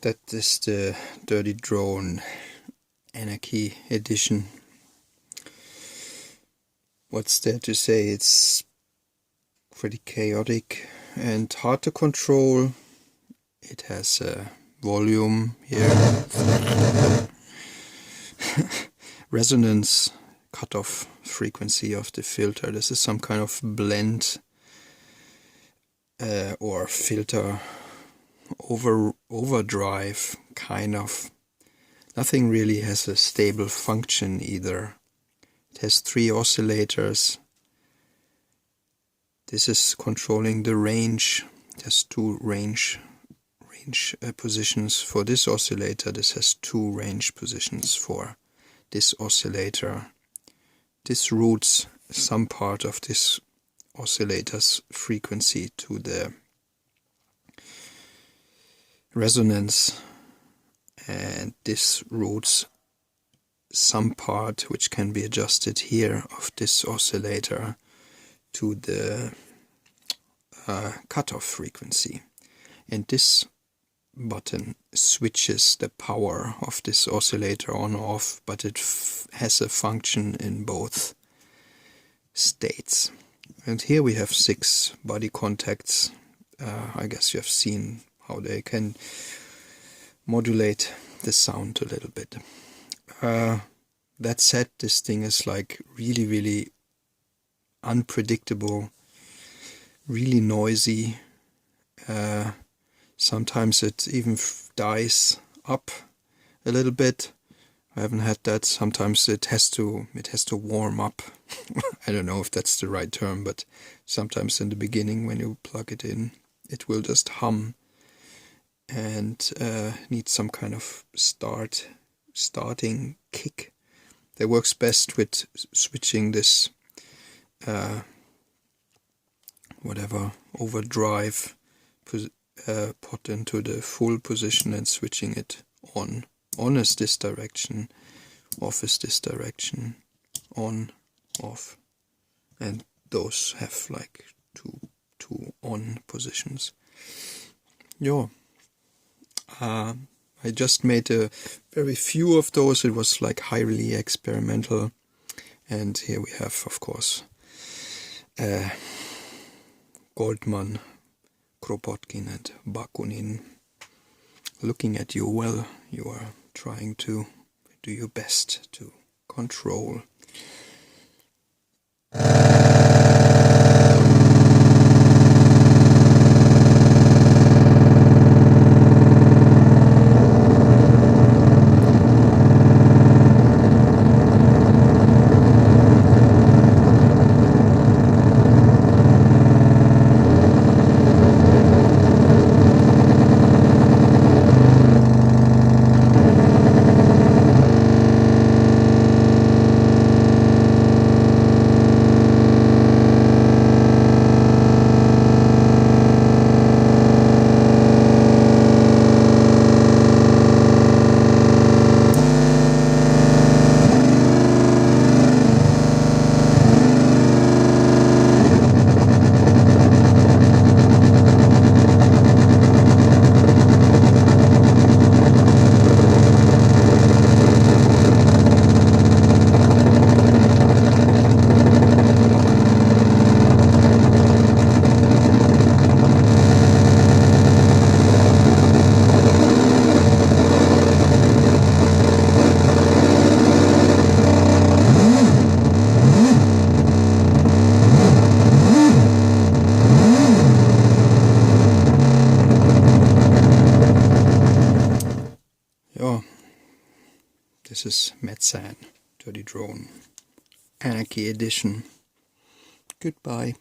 That is the Dirty Drone Anarchy edition. What's there to say? It's pretty chaotic and hard to control. It has a volume here. resonance cutoff frequency of the filter. This is some kind of blend or filter overdrive kind of. Nothing really has a stable function either. It has 3 oscillators. This is controlling the range. It has 2 range positions for this oscillator. This has 2 range positions for this oscillator. This routes some part of this oscillator's frequency to the resonance, and this routes some part which can be adjusted here of this oscillator to the cutoff frequency. And this button switches the power of this oscillator on or off, but it has a function in both states. And here we have 6 body contacts. I guess you have seen how they can modulate the sound a little bit. That said, this thing is like really, really unpredictable, really noisy. Sometimes it even dies up a little bit. I haven't had that. Sometimes it has to warm up. I don't know if that's the right term, but sometimes in the beginning when you plug it in, it will just hum and need some kind of starting kick. That works best with switching this whatever overdrive pot into the full position and switching it on. On is this direction, off is this direction, on, off, and those have like two on positions. Yeah, I just made a very few of those. It was like highly experimental, and here we have, of course, Goldmann, Kropotkin and Bakunin looking at you. Well, you are trying to do your best to control. This is METSÄÄN, Dirty Drone, Anarchy Edition. Goodbye.